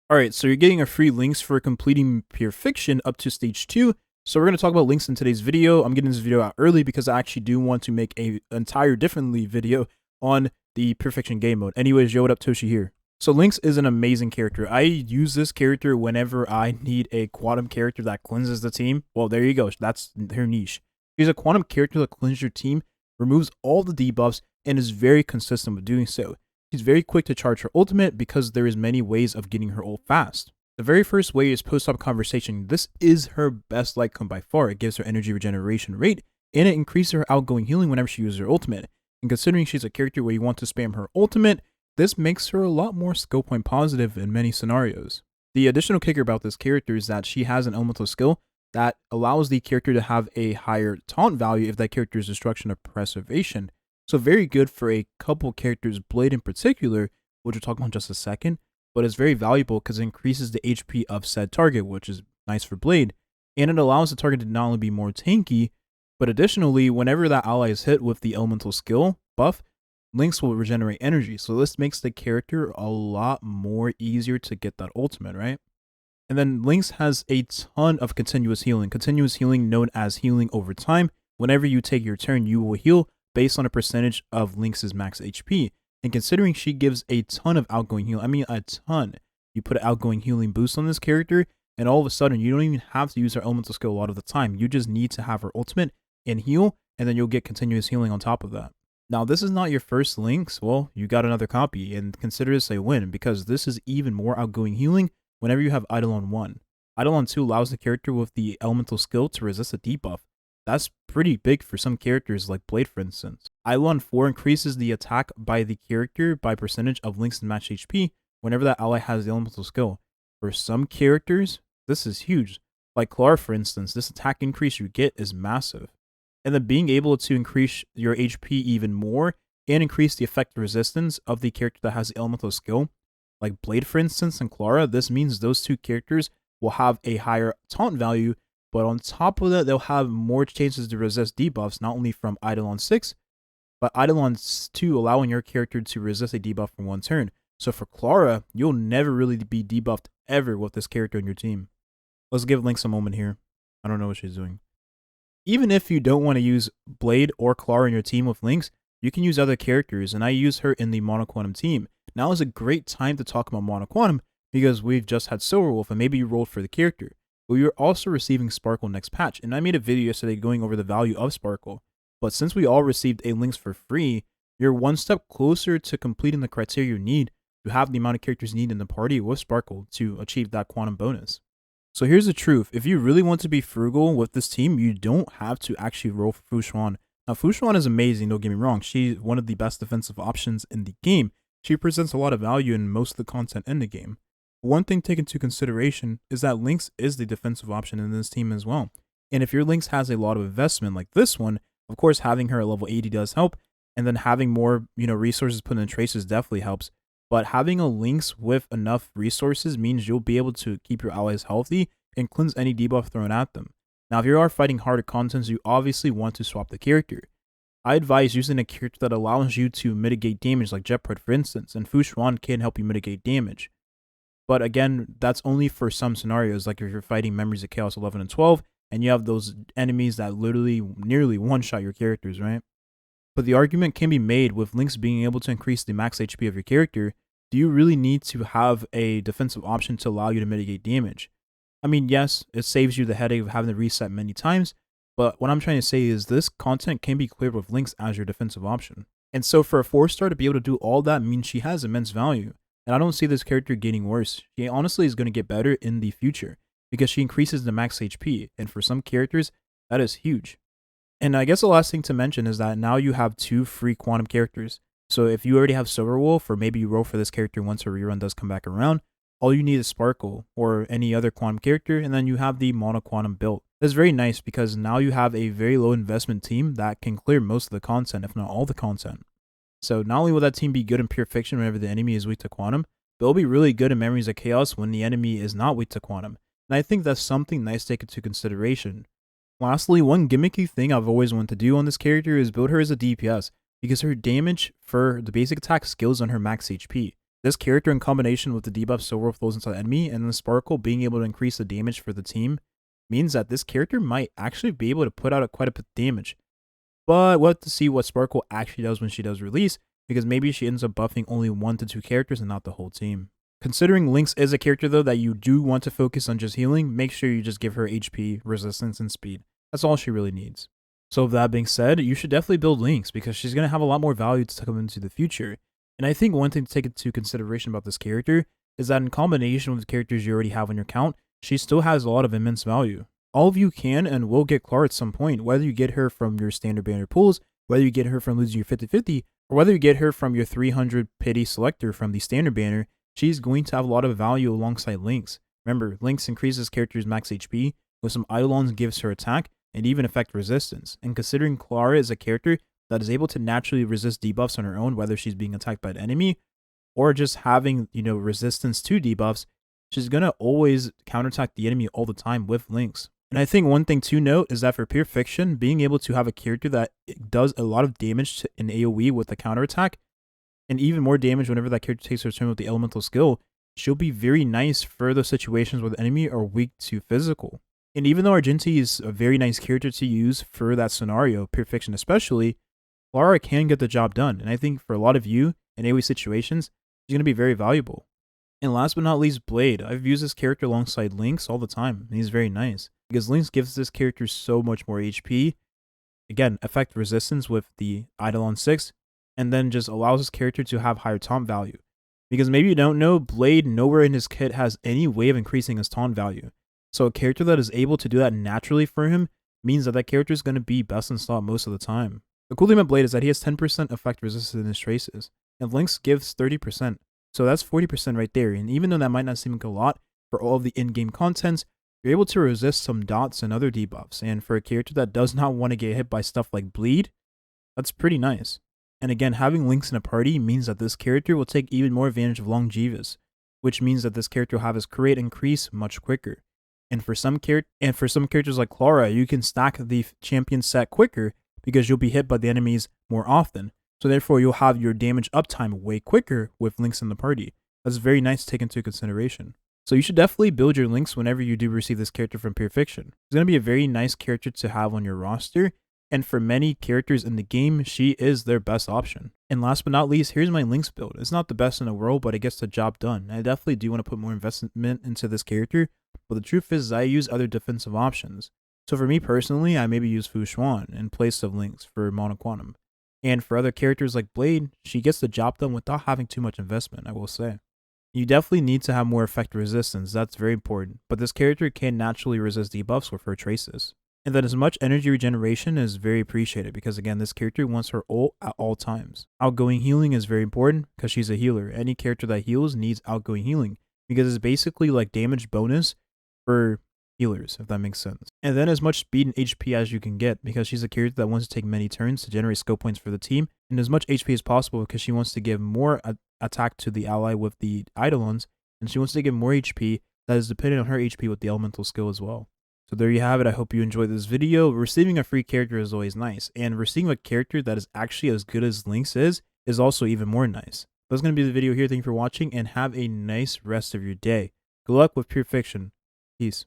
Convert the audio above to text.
Alright, so you're getting a free Lynx for completing Pure Fiction up to stage 2. So we're going to talk about Lynx in today's video. I'm getting this video out early because I actually do want to make a entire differently video on the Pure Fiction game mode. Anyways, yo, what up, Toshi here. So Lynx is an amazing character. I use this character whenever I need a quantum character that cleanses the team. Well, there you go. That's her niche. She's a quantum character that cleanses your team, removes all the debuffs, and is very consistent with doing so. She's very quick to charge her ultimate because there is many ways of getting her ult fast. The very first way is post-op conversation. This is her best light cone by far. It gives her energy regeneration rate, and it increases her outgoing healing whenever she uses her ultimate. And considering she's a character where you want to spam her ultimate, this makes her a lot more skill point positive in many scenarios. The additional kicker about this character is that she has an elemental skill that allows the character to have a higher taunt value if that character's destruction or preservation. So very good for a couple characters, Blade in particular, which we'll talk about in just a second, but it's very valuable because it increases the HP of said target, which is nice for Blade, and it allows the target to not only be more tanky, but additionally, whenever that ally is hit with the elemental skill buff, Lynx will regenerate energy, so this makes the character a lot more easier to get that ultimate, right? And then Lynx has a ton of continuous healing known as healing over time. Whenever you take your turn, you will heal based on a percentage of Lynx's max HP. And considering she gives a ton of outgoing healing, I mean a ton, you put an outgoing healing boost on this character, and all of a sudden you don't even have to use her elemental skill a lot of the time. You just need to have her ultimate and heal, and then you'll get continuous healing on top of that. Now, this is not your first Lynx. Well, you got another copy, and consider this a win, because this is even more outgoing healing whenever you have Idolon 1. Idolon 2 allows the character with the elemental skill to resist a debuff. That's pretty big for some characters like Blade, for instance. Idolon 4 increases the attack by the character by percentage of Lynx's match HP whenever that ally has the elemental skill. For some characters, this is huge. Like Clara, for instance, this attack increase you get is massive. And then being able to increase your HP even more and increase the effective resistance of the character that has the elemental skill, like Blade, for instance, and Clara, this means those two characters will have a higher taunt value, but on top of that, they'll have more chances to resist debuffs, not only from Idolon 6, but Idolon 2 allowing your character to resist a debuff for one turn. So for Clara, you'll never really be debuffed ever with this character on your team. Let's give Lynx a moment here. I don't know what she's doing. Even if you don't want to use Blade or Clara in your team with Lynx, you can use other characters, and I use her in the Monoquantum team. Now is a great time to talk about Monoquantum because we've just had Silverwolf, and maybe you rolled for the character. But we are also receiving Sparkle next patch, and I made a video yesterday going over the value of Sparkle. But since we all received a Lynx for free, you're one step closer to completing the criteria you need to have the amount of characters you need in the party with Sparkle to achieve that quantum bonus. So here's the truth. If you really want to be frugal with this team, you don't have to actually roll for Fu Xuan. Now, Fu Xuan is amazing, don't get me wrong. She's one of the best defensive options in the game. She presents a lot of value in most of the content in the game. One thing taken into consideration is that Lynx is the defensive option in this team as well. And if your Lynx has a lot of investment like this one, of course having her at level 80 does help, and then having more, resources put in traces definitely helps. But having a Lynx with enough resources means you'll be able to keep your allies healthy and cleanse any debuff thrown at them. Now, if you are fighting harder contents, you obviously want to swap the character. I advise using a character that allows you to mitigate damage, like Jetpred, for instance, and Fu Xuan can help you mitigate damage. But again, that's only for some scenarios, like if you're fighting Memories of Chaos 11 and 12, and you have those enemies that literally nearly one-shot your characters, right? But the argument can be made with Lynx being able to increase the max HP of your character. Do you really need to have a defensive option to allow you to mitigate damage? I mean, yes, it saves you the headache of having to reset many times, but what I'm trying to say is this content can be cleared with Lynx as your defensive option. And so for a 4-star to be able to do all that means she has immense value. And I don't see this character getting worse. She honestly is going to get better in the future because she increases the max HP. And for some characters, that is huge. And I guess the last thing to mention is that now you have 2 free quantum characters. So if you already have Silverwolf, or maybe you roll for this character once her rerun does come back around, all you need is Sparkle or any other quantum character, and then you have the Mono Quantum built. That's very nice because now you have a very low investment team that can clear most of the content, if not all the content. So not only will that team be good in Pure Fiction whenever the enemy is weak to Quantum, but it'll be really good in Memories of Chaos when the enemy is not weak to Quantum. And I think that's something nice to take into consideration. Lastly, one gimmicky thing I've always wanted to do on this character is build her as a DPS, because her damage for the basic attack scales on her max HP. This character in combination with the debuff so overflows into the enemy and the sparkle being able to increase the damage for the team means that this character might actually be able to put out quite a bit of damage. But we'll have to see what Sparkle actually does when she does release, because maybe she ends up buffing only 1 to 2 characters and not the whole team. Considering Lynx is a character though that you do want to focus on just healing, make sure you just give her HP, resistance, and speed. That's all she really needs. So with that being said, you should definitely build Lynx because she's going to have a lot more value to come into the future. And I think one thing to take into consideration about this character is that in combination with the characters you already have on your account, she still has a lot of immense value. All of you can and will get Clara at some point, whether you get her from your standard banner pools, whether you get her from losing your 50-50, or whether you get her from your 300 pity selector from the standard banner, she's going to have a lot of value alongside Lynx. Remember, Lynx increases characters' max HP, with some Idolons gives her attack, and even effect resistance. And considering Clara is a character that is able to naturally resist debuffs on her own, whether she's being attacked by an enemy, or just having, resistance to debuffs, she's going to always counterattack the enemy all the time with Lynx. And I think one thing to note is that for pure fiction, being able to have a character that does a lot of damage in AoE with the counterattack, and even more damage whenever that character takes her turn with the elemental skill, she'll be very nice for those situations where the enemy are weak to physical. And even though Argenti is a very nice character to use for that scenario, pure fiction especially, Clara can get the job done. And I think for a lot of you in AoE situations, she's going to be very valuable. And last but not least, Blade. I've used this character alongside Lynx all the time, and he's very nice. Because Lynx gives this character so much more HP. Again, effect resistance with the Idolon 6, and then just allows this character to have higher taunt value. Because maybe you don't know, Blade nowhere in his kit has any way of increasing his taunt value. So a character that is able to do that naturally for him means that that character is going to be best in slot most of the time. The cool thing about Blade is that he has 10% effect resistance in his traces, and Lynx gives 30%. So that's 40% right there, and even though that might not seem like a lot for all of the in-game contents, you're able to resist some dots and other debuffs, and for a character that does not want to get hit by stuff like bleed, that's pretty nice. And again, having Lynx in a party means that this character will take even more advantage of Longevous, which means that this character will have his crit increase much quicker. And for some characters like Clara, you can stack the champion set quicker because you'll be hit by the enemies more often. So therefore, you'll have your damage uptime way quicker with Lynx in the party. That's very nice to take into consideration. So you should definitely build your Lynx whenever you do receive this character from Pure Fiction. It's going to be a very nice character to have on your roster, and for many characters in the game, she is their best option. And last but not least, here's my Lynx build. It's not the best in the world, but it gets the job done. I definitely do want to put more investment into this character, but the truth is I use other defensive options. So for me personally, I maybe use Fu Xuan in place of Lynx for Mono Quantum. And for other characters like Blade, she gets the job done without having too much investment, I will say. You definitely need to have more effect resistance, that's very important, but this character can naturally resist debuffs with her traces. And that as much energy regeneration is very appreciated because again, this character wants her ult at all times. Outgoing healing is very important because she's a healer. Any character that heals needs outgoing healing because it's basically like damage bonus for healers, if that makes sense. And then as much speed and HP as you can get because she's a character that wants to take many turns to generate skill points for the team, and as much HP as possible because she wants to give more attack to the ally with the Idolons, and she wants to give more HP that is dependent on her HP with the elemental skill as well. So there you have it. I hope you enjoyed this video. Receiving a free character is always nice, and receiving a character that is actually as good as Lynx is also even more nice. That's going to be the video here. Thank you for watching, and have a nice rest of your day. Good luck with Pure Fiction. Peace.